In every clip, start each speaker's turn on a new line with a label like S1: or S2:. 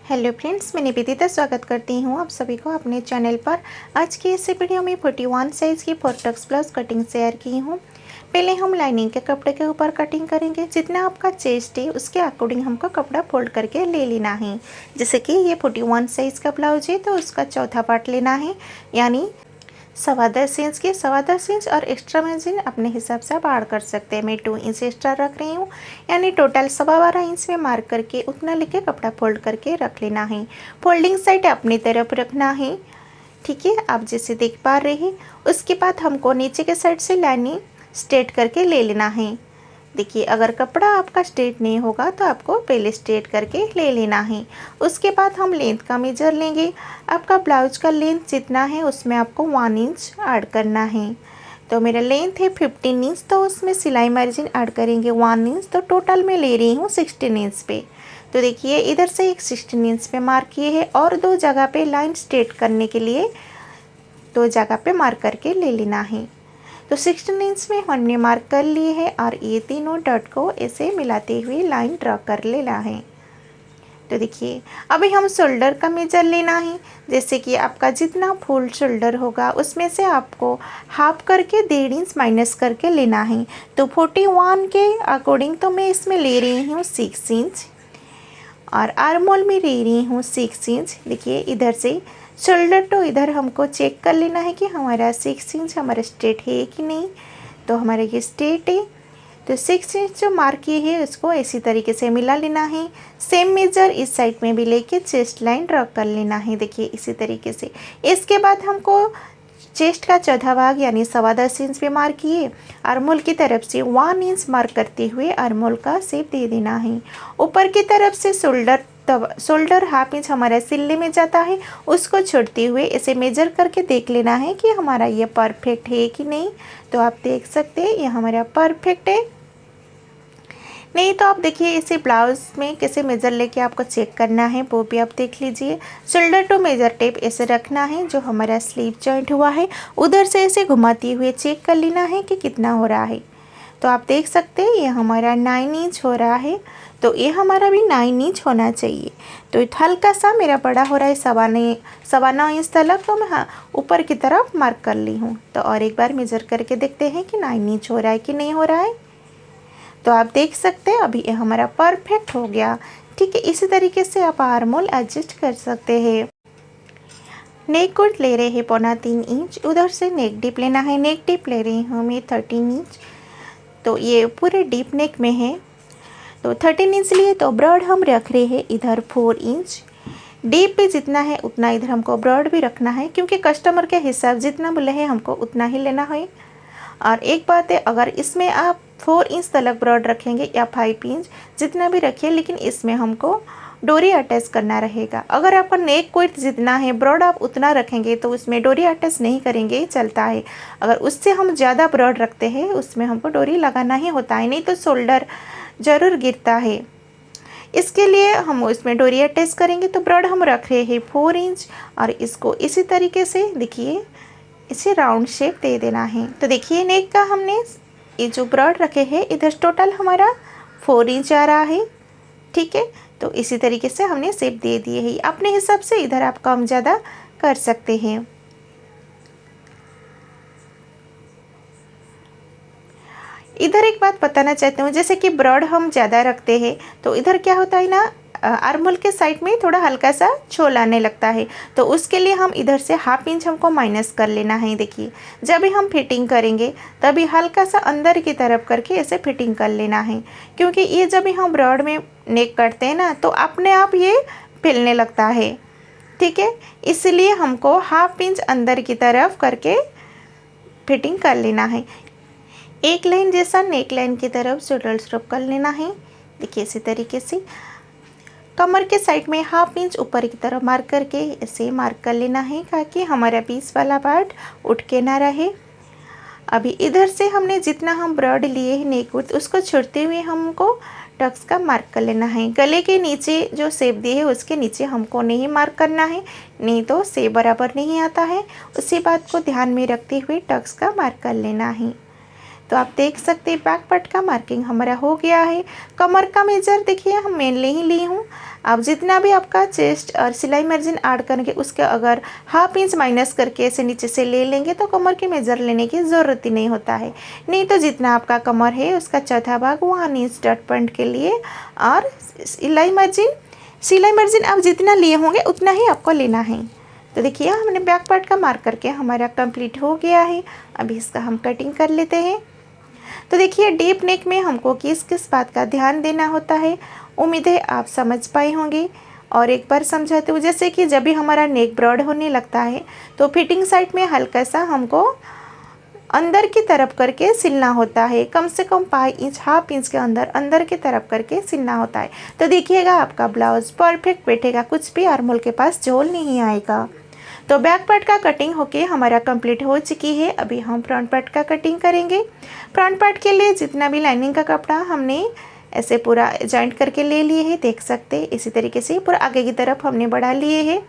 S1: Hello friends, मैं निवेदिता स्वागत करती हूँ आप सभी को अपने चैनल पर। आज की इस वीडियो में 41 साइज़ की फोरटक्स ब्लाउज कटिंग शेयर की हूँ। पहले हम लाइनिंग के कपड़े के ऊपर कटिंग करेंगे। जितना आपका चेस्ट है उसके अकॉर्डिंग हमको कपड़ा फोल्ड करके ले लेना है। जैसे कि ये 41 साइज़ का ब्लाउज है तो उसका चौथा पार्ट लेना है, यानी 10.25 इंच के 10.25 इंच और एक्स्ट्रा मार्जिन अपने हिसाब से आप ऐड कर सकते हैं। मैं 2 इंच एक्स्ट्रा रख रही हूँ, यानी टोटल 12.25 इंच में मार्क करके उतना लेके कपड़ा फोल्ड करके रख लेना है। फोल्डिंग साइड अपनी तरफ रखना है, ठीक है, आप जैसे देख पा रहे हैं। उसके बाद हमको नीचे के साइड से लाइनिंग स्ट्रेट करके ले लेना है। देखिए, अगर कपड़ा आपका स्ट्रेट नहीं होगा तो आपको पहले स्ट्रेट करके ले लेना है। उसके बाद हम लेंथ का मेजर लेंगे। आपका ब्लाउज का लेंथ जितना है उसमें आपको 1 इंच ऐड करना है। तो मेरा लेंथ है 15 इंच, तो उसमें सिलाई मार्जिन ऐड करेंगे 1 इंच, तो टोटल मैं ले रही हूँ 16 इंच पे। तो देखिए, इधर से एक 16 इंच पे मार्क किए है और 2 जगह पे लाइन स्ट्रेट करने के लिए 2 जगह पे मार्क करके ले लेना है। तो 16 इंच में हमने मार्क कर लिए है और ये तीनों डॉट को ऐसे मिलाते हुए लाइन ड्रॉ कर लेना है। तो देखिए, अभी हम शोल्डर का मेजर लेना है। जैसे कि आपका जितना फुल शोल्डर होगा उसमें से आपको हाफ करके 1.5 इंच माइनस करके लेना है। तो 41 के अकॉर्डिंग तो मैं इसमें ले रही हूँ 6 इंच और आर्म होल में ले रही हूँ 6 इंच। देखिए, इधर से शोल्डर तो इधर हमको चेक कर लेना है कि हमारा 6 इंच हमारा स्ट्रेट है कि नहीं। तो हमारा ये स्ट्रेट है, तो 6 इंच जो मार्क किए है उसको इसी तरीके से मिला लेना है। सेम मेजर इस साइड में भी लेके चेस्ट लाइन ड्रॉ कर लेना है। देखिए, इसी तरीके से। इसके बाद हमको चेस्ट का चौथा भाग यानी 10.25 इंच पे मार्क किए, आर्मोल की तरफ से 1 इंच मार्क करते हुए आर्मोल का शेप दे देना है। ऊपर की तरफ से शोल्डर हाफ इंच हमारा सिल्ले में जाता है, उसको छोड़ते हुए इसे मेजर करके देख लेना है कि हमारा ये परफेक्ट है कि नहीं। तो आप देख सकते हैं ये हमारा परफेक्ट है। नहीं तो आप देखिए, इसे ब्लाउज में कैसे मेज़र लेके आपको चेक करना है वो भी आप देख लीजिए। शोल्डर टू मेज़र टेप ऐसे रखना है, जो हमारा स्लीव जॉइंट हुआ है उधर से ऐसे घुमाते हुए चेक कर लेना है कि कितना हो रहा है। तो आप देख सकते हैं ये हमारा 9 इंच हो रहा है, तो ये हमारा भी 9 इंच होना चाहिए। तो हल्का सा मेरा बड़ा हो रहा है 9.25 इंच तक, तो मैं हाँ ऊपर की तरफ मार्क कर ली हूँ। तो और एक बार मेज़र करके देखते हैं कि 9 इंच हो रहा है कि नहीं हो रहा है। तो आप देख सकते हैं अभी ये हमारा परफेक्ट हो गया। ठीक है, इसी तरीके से आप आर्म होल एडजस्ट कर सकते हैं। नेक कोट ले रहे हैं 2.25 इंच, उधर से नेक डीप लेना है। नेक डीप ले रही हूँ मैं 13 इंच, तो ये पूरे डीप नेक में है। तो 13 इंच लिए तो ब्रॉड हम रख रहे हैं इधर 4 इंच। डीप पे जितना है उतना इधर हमको ब्रॉड भी रखना है, क्योंकि कस्टमर के हिसाब जितना बोले हैं हमको उतना ही लेना है। और एक बात है, अगर इसमें आप 4 इंच तक ब्रॉड रखेंगे या 5 इंच जितना भी रखिए, लेकिन इसमें हमको डोरी अटैच करना रहेगा। अगर आपका नेक कोट जितना है ब्रॉड आप उतना रखेंगे तो उसमें डोरी अटैच नहीं करेंगे चलता है। अगर उससे हम ज़्यादा ब्रॉड रखते हैं उसमें हमको डोरी लगाना ही होता है, नहीं तो शोल्डर ज़रूर गिरता है। इसके लिए हम उसमें डोरी अटैच करेंगे। तो ब्रॉड हम रख रहे हैं 4 इंच और इसको इसी तरीके से देखिए इसे राउंड शेप दे देना है। तो देखिए, नेक का हमने ये जो ब्रॉड रखे हैं इधर टोटल हमारा 4 इंच आ रहा है। ठीक है, तो इसी तरीके से हमने शेप दे दिए है। अपने हिसाब से इधर आप कम ज़्यादा कर सकते हैं। इधर एक बात बताना चाहती हूँ, जैसे कि ब्रॉड हम ज़्यादा रखते हैं तो इधर क्या होता है ना, आर्महोल के साइड में थोड़ा हल्का सा छोल आने लगता है। तो उसके लिए हम इधर से हाफ इंच हमको माइनस कर लेना है। देखिए, जब भी हम फिटिंग करेंगे तभी हल्का सा अंदर की तरफ करके ऐसे फिटिंग कर लेना है, क्योंकि ये जब भी हम ब्रॉड में नेक करते हैं ना तो अपने आप ये फैलने लगता है। ठीक है, इसलिए हमको हाफ इंच अंदर की तरफ करके फिटिंग कर लेना है। एक लाइन जैसा नेक लाइन की तरफ शोल्डर स्ट्रोक कर लेना है। देखिए, इसी तरीके से कमर के साइड में हाफ इंच ऊपर की तरफ मार्क करके इसे मार्क कर लेना है, ताकि हमारा पीस वाला पार्ट उठ के ना रहे। अभी इधर से हमने जितना हम ब्रॉड लिए हैं नेक विड्थ उसको छोड़ते हुए हमको टक्स का मार्क कर लेना है। गले के नीचे जो शेप दी है उसके नीचे हमको नहीं मार्क करना है, नहीं तो शेप बराबर नहीं आता है। उसी बात को ध्यान में रखते हुए टक्स का मार्क कर लेना है। तो आप देख सकते हैं बैक पार्ट का मार्किंग हमारा हो गया है। कमर का मेजर देखिए हम मेनली ही ली हूँ। आप जितना भी आपका चेस्ट और सिलाई मार्जिन ऐड करेंगे उसके अगर हाफ इंच माइनस करके ऐसे नीचे से ले लेंगे तो कमर की मेजर लेने की ज़रूरत ही नहीं होता है। नहीं तो जितना आपका कमर है उसका चौथा भाग 1 इंच डॉट पॉइंट के लिए, और सिलाई मार्जिन आप जितना लिए होंगे उतना ही आपको लेना है। तो देखिए हमने बैक पार्ट का मार्क करके हमारा कंप्लीट हो गया है। अभी इसका हम कटिंग कर लेते हैं। तो देखिए डीप नेक में हमको किस किस बात का ध्यान देना होता है, उम्मीद है आप समझ पाए होंगे। और एक बार समझाते हूँ, जैसे कि जब भी हमारा नेक ब्रॉड होने लगता है तो फिटिंग साइड में हल्का सा हमको अंदर की तरफ करके सिलना होता है, कम से कम पाई इंच हाफ इंच के अंदर की तरफ करके सिलना होता है। तो देखिएगा आपका ब्लाउज परफेक्ट बैठेगा, कुछ भी आर्मोल के पास झोल नहीं आएगा। तो बैक पार्ट का कटिंग होके हमारा कंप्लीट हो चुकी है। अभी हम फ्रंट पार्ट का कटिंग करेंगे। फ्रंट पार्ट के लिए जितना भी लाइनिंग का कपड़ा हमने ऐसे पूरा जॉइंट करके ले लिए हैं, देख सकते हैं। इसी तरीके से पूरा आगे की तरफ हमने बढ़ा लिए हैं।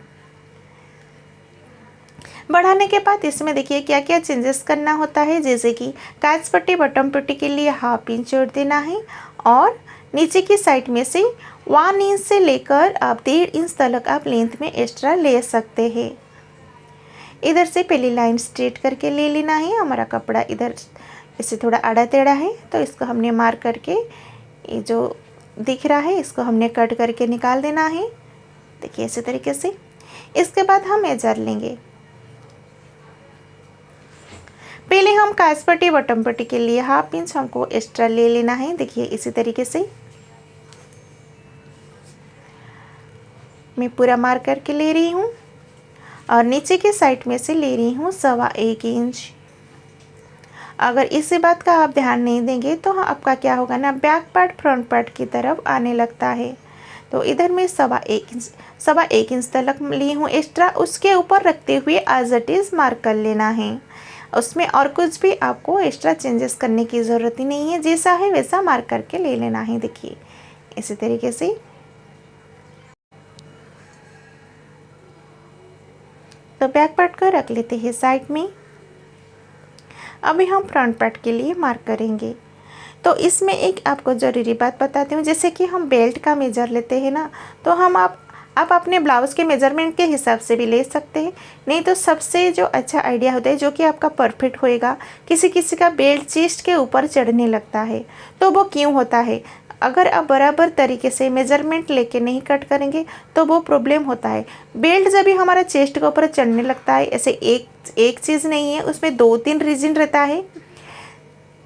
S1: बढ़ाने के बाद इसमें देखिए क्या क्या चेंजेस करना होता है, जैसे कि काज पट्टी बटन पट्टी के लिए हाफ इंच जोड़ देना है, और नीचे की साइड में से 1 इंच से लेकर आप 1.5 इंच तक आप लेंथ में एक्स्ट्रा ले सकते हैं। इधर से पहली लाइन स्ट्रेट करके ले लेना है। हमारा कपड़ा इधर इससे थोड़ा आड़ा टेढ़ा है तो इसको हमने मार्क करके ये जो दिख रहा है इसको हमने कट करके निकाल देना है। देखिए इसी तरीके से। इसके बाद हम मेजर लेंगे। पहले हम काज पट्टी बटन पट्टी के लिए हाफ इंच हमको एक्स्ट्रा ले लेना है। देखिए इसी तरीके से मैं पूरा मार्क करके ले रही हूँ, और नीचे के साइड में से ले रही हूँ 1.25 इंच। अगर इसी बात का आप ध्यान नहीं देंगे तो आपका क्या होगा ना, बैक पार्ट फ्रंट पार्ट की तरफ आने लगता है। तो इधर मैं 1.25 इंच तक ली हूँ एक्स्ट्रा, उसके ऊपर रखते हुए एज इट इज़ मार्क कर लेना है। उसमें और कुछ भी आपको एक्स्ट्रा चेंजेस करने की ज़रूरत ही नहीं है, जैसा है वैसा मार्क करके ले लेना है। देखिए इसी तरीके से। तो बैक पार्ट को रख लेते हैं साइड में। अभी हम फ्रंट पार्ट के लिए मार्क करेंगे। तो इसमें एक आपको ज़रूरी बात बताती हूँ, जैसे कि हम बेल्ट का मेजर लेते हैं ना, तो हम आप अपने ब्लाउज़ के मेजरमेंट के हिसाब से भी ले सकते हैं। नहीं तो सबसे जो अच्छा आइडिया होता है, जो कि आपका परफेक्ट होएगा, किसी किसी का बेल्ट चेस्ट के ऊपर चढ़ने लगता है। तो वो क्यों होता है? अगर आप बराबर तरीके से मेजरमेंट लेके नहीं कट करेंगे तो वो प्रॉब्लम होता है। बेल्ट जब भी हमारा चेस्ट के ऊपर चढ़ने लगता है, ऐसे एक चीज़ नहीं है, उसमें 2-3 रीजन रहता है।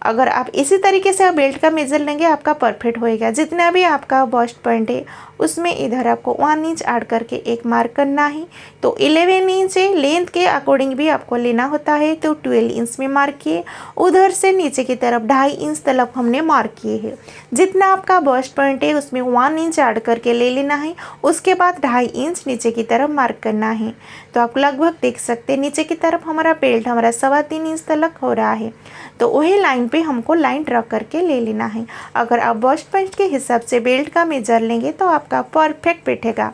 S1: अगर आप इसी तरीके से आप बेल्ट का मेजर लेंगे आपका परफेक्ट होएगा। जितना भी आपका बस्ट पॉइंट है उसमें इधर आपको 1 इंच ऐड करके एक मार्क करना है। तो 11 इंच है, लेंथ के अकॉर्डिंग भी आपको लेना होता है, तो 12 इंच में मार्क किए। उधर से नीचे की तरफ 2.5 इंच तक हमने मार्क किए हैं। जितना आपका बस्ट पॉइंट है उसमें 1 इंच ऐड करके ले लेना है। उसके बाद 2.5 इंच नीचे की तरफ मार्क करना है। तो आप लगभग देख सकते हैं नीचे की तरफ हमारा बेल्ट हमारा 3.25 इंच तक हो रहा है। तो वही लाइन पे हमको लाइन ड्रॉ करके ले लेना है। अगर आप बस्ट पॉइंट के हिसाब से बेल्ट का मेजर लेंगे तो आपका परफेक्ट बैठेगा।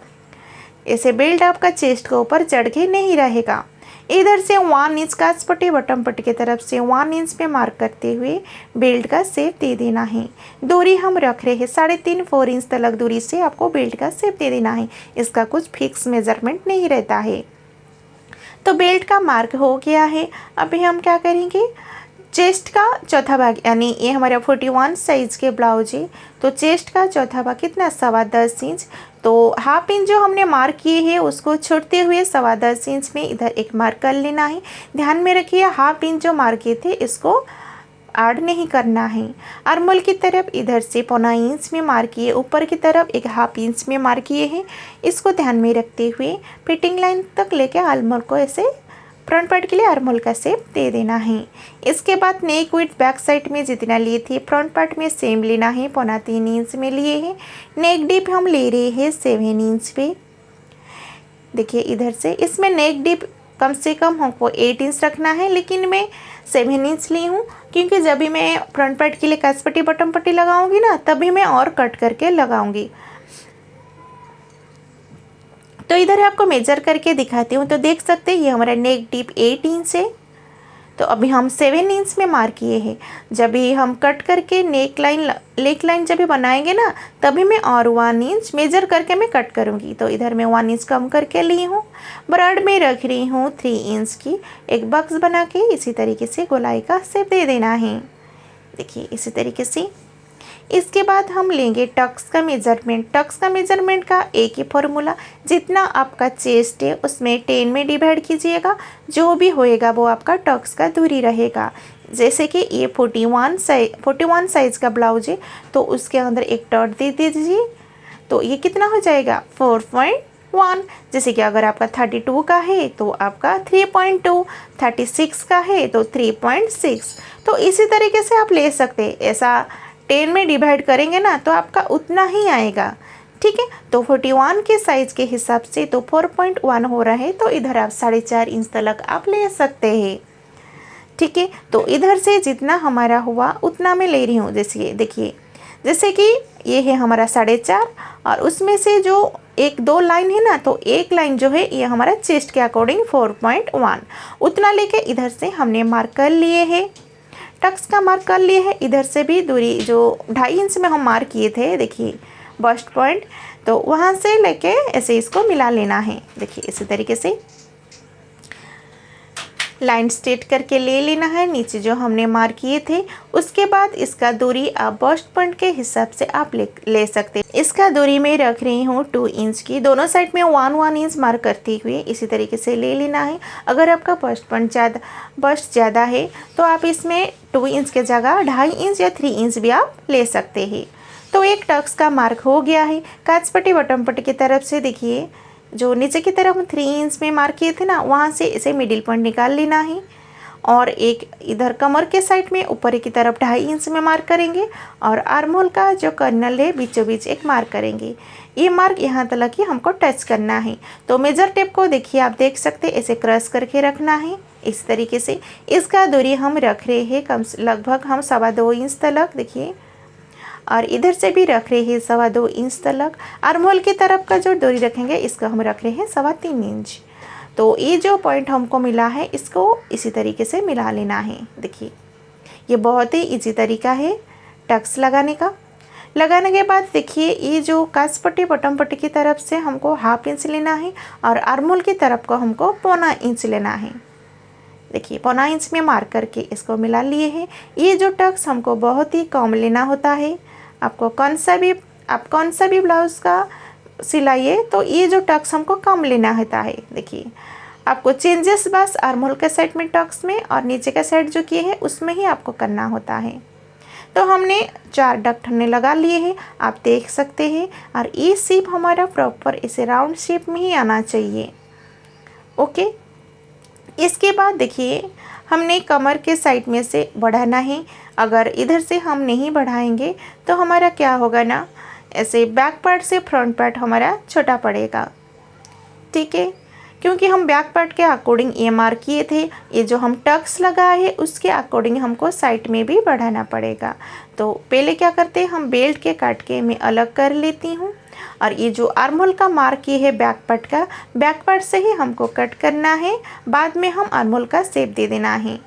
S1: ऐसे बेल्ट आपका चेस्ट के ऊपर चढ़ के नहीं रहेगा। इधर से 1 इंच काज पट्टी बटन पट्टी की तरफ से 1 इंच पे मार्क करते हुए बेल्ट का शेप दे देना है। दूरी हम रख रहे हैं 3.5-4 इंच तक दूरी से आपको बेल्ट का शेप दे देना है। इसका कुछ फिक्स मेजरमेंट नहीं रहता है। तो बेल्ट का मार्क हो गया है। अभी हम क्या करेंगे, चेस्ट का चौथा भाग, यानी ये हमारा 41 साइज़ के ब्लाउज है, तो चेस्ट का चौथा भाग कितना 10.25 इंच। तो हाफ इंच जो हमने मार्क किए हैं उसको छोड़ते हुए 10.25 इंच में इधर एक मार्क कर लेना है। ध्यान में रखिए हाफ इंच जो मार्क किए थे इसको ऐड नहीं करना है। आर्मोल की तरफ इधर से 1.25 इंच में मार्क किए, ऊपर की तरफ एक हाफ इंच में मार्क किए हैं। इसको ध्यान में रखते हुए फिटिंग लाइन तक लेके आर्मोल को ऐसे फ्रंट पार्ट के लिए आर्मोल का शेप दे देना है। इसके बाद नेक विड्थ बैक साइड में जितना लिए थे फ्रंट पार्ट में सेम लेना है, 3.25 इंच में लिए हैं। नेक डीप हम ले रहे हैं 7 इंच पे। देखिए इधर से इसमें नेक डीप कम से कम हमको 8 इंच रखना है, लेकिन मैं 7 इंच ली हूँ क्योंकि जब भी मैं फ्रंट पार्ट के लिए काज पट्टी बटन पट्टी लगाऊंगी ना तभी मैं और कट करके लगाऊंगी। तो इधर आपको मेजर करके दिखाती हूँ। तो देख सकते हैं ये हमारा नेक डीप 8 इंच है। तो अभी हम 7 इंच में मार्क किए हैं। जब भी हम कट करके नेक लाइन जब भी बनाएंगे ना, तभी मैं और 1 इंच मेजर करके मैं कट करूँगी। तो इधर मैं 1 इंच कम करके ली हूँ। ब्रड में रख रही हूँ 3 इंच की एक बॉक्स बना के इसी तरीके से गोलाई का शेप दे देना है। देखिए इसी तरीके से। इसके बाद हम लेंगे टक्स का मेजरमेंट। टक्स का मेजरमेंट का एक ही फॉर्मूला, जितना आपका चेस्ट है उसमें 10 में डिवाइड कीजिएगा, जो भी होएगा वो आपका टक्स का दूरी रहेगा। जैसे कि ये 41 साइज़ का ब्लाउज है, तो उसके अंदर एक डॉट दे दीजिए, तो ये कितना हो जाएगा 4.1। जैसे कि अगर आपका 32 का है तो आपका 3.2, 36 का है तो 3.6। तो इसी तरीके से आप ले सकते हैं। ऐसा 10 में डिवाइड करेंगे ना तो आपका उतना ही आएगा। ठीक है, तो 41 के साइज़ के हिसाब से तो 4.1 हो रहा है, तो इधर आप 4.5 इंच तक आप ले सकते हैं। ठीक है, तो इधर से जितना हमारा हुआ उतना मैं ले रही हूँ। जैसे देखिए, जैसे कि ये है हमारा 4.5 और उसमें से जो 1-2 लाइन है ना, तो एक लाइन जो है ये हमारा चेस्ट के अकॉर्डिंग 4.1 उतना लेके इधर से हमने मार्क कर लिए है। टक्स का मार्क कर लिए है। इधर से भी दूरी जो 2.5 इंच में हम मार्क किए थे, देखिए बस्ट पॉइंट, तो वहाँ से लेके ऐसे इसको मिला लेना है। देखिए इसी तरीके से लाइन स्ट्रेट करके ले लेना है नीचे जो हमने मार्क किए थे। उसके बाद इसका दूरी आप बस्ट पॉइंट के हिसाब से आप ले सकते हैं। इसका दूरी मैं रख रही हूँ 2 इंच की, दोनों साइड में 1 इंच मार्क करते हुए इसी तरीके से ले लेना है। अगर आपका बस्ट ज़्यादा है तो आप इसमें 2 इंच के जगह 2.5 इंच या 3 इंच भी आप ले सकते हैं। तो एक टक्स का मार्क हो गया है। काज पट्टी बटन पट्टी की तरफ से देखिए, जो नीचे की तरफ 3 इंच में मार्क किए थे ना, वहाँ से इसे मिडिल पॉइंट निकाल लेना है। और एक इधर कमर के साइड में ऊपर की तरफ 2.5 इंच में मार्क करेंगे और आर्महोल का जो कर्नल है बीचों बीच एक मार्क करेंगे। ये मार्क यहाँ तक ही हमको टच करना है। तो मेजर टेप को देखिए, आप देख सकते हैं ऐसे क्रॉस करके रखना है इस तरीके से। इसका दूरी हम रख रहे हैं लगभग हम 2.25 इंच तक, देखिए, और इधर से भी रख रहे हैं 2.25 इंच तक। आर्महोल की तरफ का जो दूरी रखेंगे इसका हम रख रहे हैं 3.25 इंच। तो ये जो पॉइंट हमको मिला है इसको इसी तरीके से मिला लेना है। देखिए ये बहुत ही इजी तरीका है टक्स लगाने का। लगाने के बाद देखिए, ये जो काज पट्टी बटन पट्टी की तरफ से हमको 1/2 इंच लेना है और आर्महोल की तरफ को हमको 1.25 इंच लेना है। देखिए 1.25 इंच में मार्क करके इसको मिला लिए हैं। ये जो टक्स हमको बहुत ही कम लेना होता है। आपको कौन सा भी ब्लाउज़ का सिलाइए तो ये जो टक्स हमको कम लेना होता है। देखिए आपको चेंजेस बस आर्महोल के साइड में टक्स में और नीचे का साइड जो किए हैं उसमें ही आपको करना होता है। तो हमने 4 डक्ट हमने लगा लिए हैं, आप देख सकते हैं। और ये शेप हमारा प्रॉपर इसे राउंड शेप में ही आना चाहिए। ओके, इसके बाद देखिए हमने कमर के साइड में से बढ़ाना है। अगर इधर से हम नहीं बढ़ाएंगे तो हमारा क्या होगा ना, ऐसे बैक पार्ट से फ्रंट पार्ट हमारा छोटा पड़ेगा। ठीक है, क्योंकि हम बैक पार्ट के अकॉर्डिंग ये मार्क किए थे, ये जो हम टक्स लगाए हैं उसके अकॉर्डिंग हमको साइड में भी बढ़ाना पड़ेगा। तो पहले क्या करते हैं, हम बेल्ट के काट के मैं अलग कर लेती हूँ और ये जो आर्महोल का मार्क किए है बैक पार्ट का, बैक पार्ट से ही हमको कट करना है। बाद में हम आर्महोल का शेप दे देना है।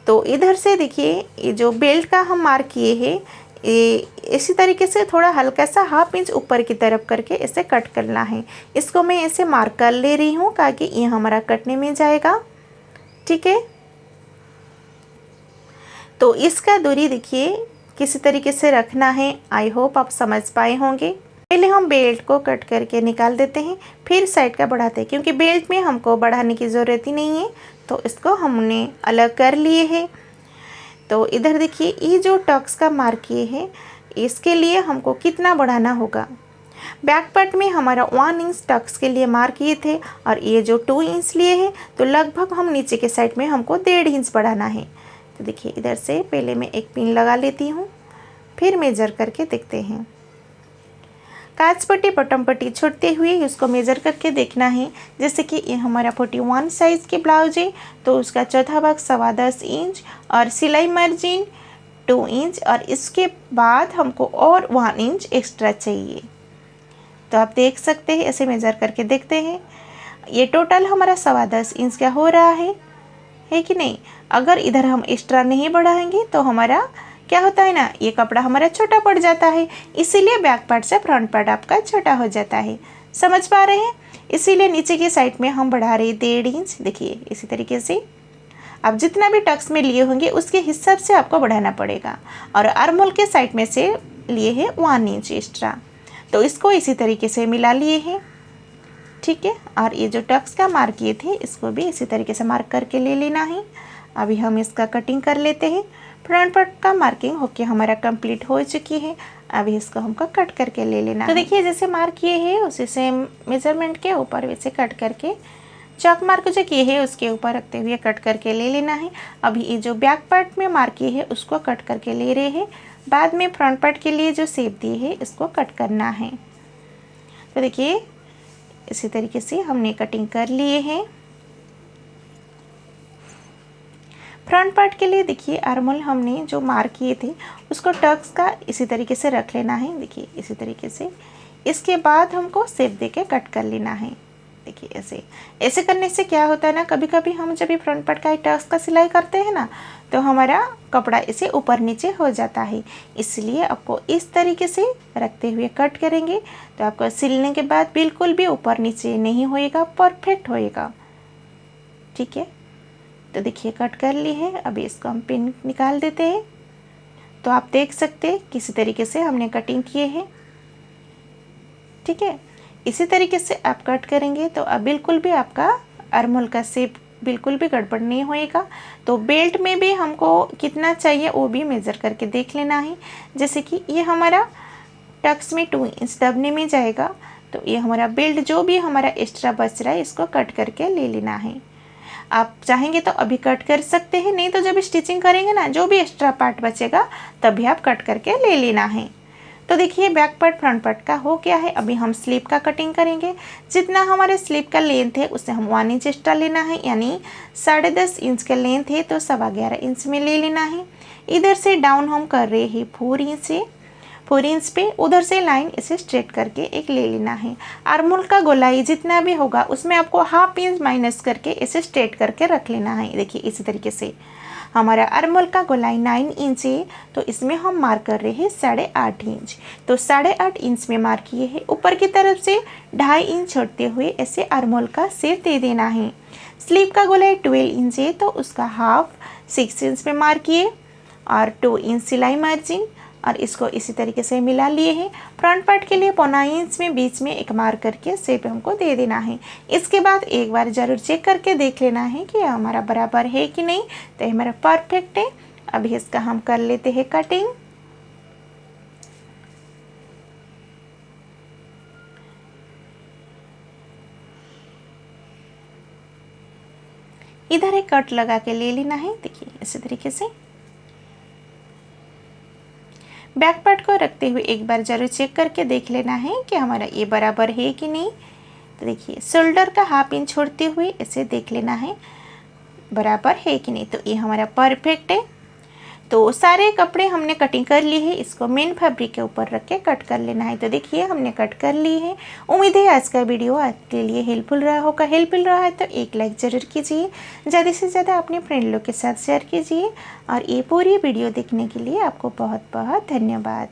S1: तो इधर से देखिए, ये जो बेल्ट का हम मार्क किए हैं ये इसी तरीके से थोड़ा हल्का सा 1/2 इंच ऊपर की तरफ करके इसे कट करना है। इसको मैं ऐसे मार्क कर ले रही हूँ ताकि ये हमारा कटने में जाएगा। ठीक है, तो इसका दूरी देखिए किसी तरीके से रखना है। आई होप आप समझ पाए होंगे। पहले हम बेल्ट को कट करके निकाल देते हैं, फिर साइड का बढ़ाते हैं, क्योंकि बेल्ट में हमको बढ़ाने की ज़रूरत ही नहीं है। तो इसको हमने अलग कर लिए है। तो इधर देखिए, ये जो टक्स का मार्क किए हैं इसके लिए हमको कितना बढ़ाना होगा। बैक पार्ट में हमारा 1 इंच टक्स के लिए मार्क किए थे और ये जो 2 इंच लिए हैं, तो लगभग हम नीचे के साइड में हमको 1.5 इंच बढ़ाना है। तो देखिए इधर से पहले मैं एक पिन लगा लेती हूँ, फिर मेजर करके देखते हैं। काज पट्टी बटन पट्टी छोड़ते हुए उसको मेज़र करके देखना है। जैसे कि ये हमारा 41 साइज़ के ब्लाउज है, तो उसका चौथा भाग 10.25 इंच और सिलाई मार्जिन 2 इंच और इसके बाद हमको और 1 इंच एक्स्ट्रा चाहिए। तो आप देख सकते हैं, ऐसे मेज़र करके देखते हैं। ये टोटल हमारा 10.25 इंच का हो रहा है। है कि नहीं। अगर इधर हम एक्स्ट्रा नहीं बढ़ाएंगे तो हमारा क्या होता है ना, ये कपड़ा हमारा छोटा पड़ जाता है, इसीलिए बैक पार्ट से फ्रंट पार्ट आपका छोटा हो जाता है। समझ पा रहे हैं। इसीलिए नीचे की साइड में हम बढ़ा रहे 1.5 इंच। देखिए इसी तरीके से आप जितना भी टक्स में लिए होंगे उसके हिसाब से आपको बढ़ाना पड़ेगा। और आर्महोल के साइड में से लिए हैं 1 इंच एक्स्ट्रा, तो इसको इसी तरीके से मिला लिए हैं। ठीक है, और ये जो टक्स का मार्क किए थे इसको भी इसी तरीके से मार्क करके ले लेना है। अभी हम इसका कटिंग कर लेते हैं। फ्रंट पार्ट का मार्किंग होके हमारा कंप्लीट हो चुकी है। अभी इसको हमको कट करके ले लेना है। तो देखिए जैसे मार्क किए हैं उसी सेम मेजरमेंट के ऊपर वैसे कट करके चॉक मार्क जो किए है उसके ऊपर रखते हुए कट करके ले लेना है। अभी ये जो बैक पार्ट में मार्क किए है उसको कट करके ले रहे हैं। बाद में फ्रंट पार्ट के लिए जो शेप दी है इसको कट करना है। तो देखिए इसी तरीके से हमने कटिंग कर लिए हैं। फ्रंट पार्ट के लिए देखिए आर्महोल हमने जो मार्क किए थे उसको टक्स का इसी तरीके से रख लेना है। देखिए इसी तरीके से, इसके बाद हमको शेप देके कट कर लेना है। देखिए ऐसे ऐसे करने से क्या होता है ना, कभी कभी हम जब भी फ्रंट पार्ट का टक्स का सिलाई करते हैं ना तो हमारा कपड़ा इसे ऊपर नीचे हो जाता है। इसलिए आपको इस तरीके से रखते हुए कट करेंगे तो आपको सिलने के बाद बिल्कुल भी ऊपर नीचे नहीं होएगा, परफेक्ट होएगा। ठीक है, तो देखिए कट कर ली है। अभी इसको हम पिन निकाल देते हैं। तो आप देख सकते हैं किसी तरीके से हमने कटिंग किए हैं। ठीक है, इसी तरीके से आप कट करेंगे तो अब बिल्कुल भी आपका आर्महोल का शेप बिल्कुल भी गड़बड़ नहीं होएगा। तो बेल्ट में भी हमको कितना चाहिए वो भी मेज़र करके देख लेना है। जैसे कि ये हमारा टक्स में 2 इंच दबने में जाएगा, तो ये हमारा बेल्ट जो भी हमारा एक्स्ट्रा बच रहा है इसको कट करके ले लेना है। आप चाहेंगे तो अभी कट कर सकते हैं, नहीं तो जब स्टिचिंग करेंगे ना जो भी एक्स्ट्रा पार्ट बचेगा तभी आप कट करके ले लेना है। तो देखिए बैक पार्ट फ्रंट पार्ट का हो गया है। अभी हम स्लीव का कटिंग करेंगे। जितना हमारे स्लीव का लेंथ है उससे हम 1 इंच एक्स्ट्रा लेना है, यानी 10.5 इंच का लेंथ है तो 11.25 इंच में ले लेना है। इधर से डाउन हम कर रहे हैं 4 इंच से, 4 इंच पे उधर से लाइन इसे स्ट्रेट करके एक ले लेना है। आर्महोल का गोलाई जितना भी होगा उसमें आपको ½ इंच माइनस करके इसे स्ट्रेट करके रख लेना है। देखिए इसी तरीके से हमारा आर्महोल का गोलाई 9 इंच है तो इसमें हम मार्क कर रहे हैं 8.5 इंच। तो 8.5 इंच में मार्क किए हैं। ऊपर की तरफ से 2.5 इंच छोड़ते हुए ऐसे आर्महोल का शेप दे देना है। स्लीव का गोलाई 12 इंच है तो उसका हाफ 6 इंच में मार्क किए और 2 इंच सिलाई मार्जिन, और इसको इसी तरीके से मिला लिए हैं। फ्रंट पार्ट के लिए 1.25 इंच में बीच में एक मार्क करके शेप हमको दे देना है। इसके बाद एक बार ज़रूर चेक करके देख लेना है कि हमारा बराबर है कि नहीं, तो हमारा परफेक्ट है। अभी इसका हम कर लेते हैं कटिंग। इधर एक कट लगा के ले लेना है। देखिए इसी तरीके से बैक पार्ट को रखते हुए एक बार जरूर चेक करके देख लेना है कि हमारा ये बराबर है कि नहीं। तो देखिए शोल्डर का ½ इंच छोड़ते हुए इसे देख लेना है बराबर है कि नहीं। तो ये हमारा परफेक्ट है। तो सारे कपड़े हमने कटिंग कर ली है। इसको मेन फैब्रिक के ऊपर रख के कट कर लेना है। तो देखिए हमने कट कर ली है। उम्मीद है आज का वीडियो आपके लिए हेल्पफुल रहा होगा। हेल्पफुल रहा है तो एक लाइक ज़रूर कीजिए, ज़्यादा से ज़्यादा अपने फ्रेंड लोग के साथ शेयर कीजिए। और ये पूरी वीडियो देखने के लिए आपको बहुत बहुत धन्यवाद।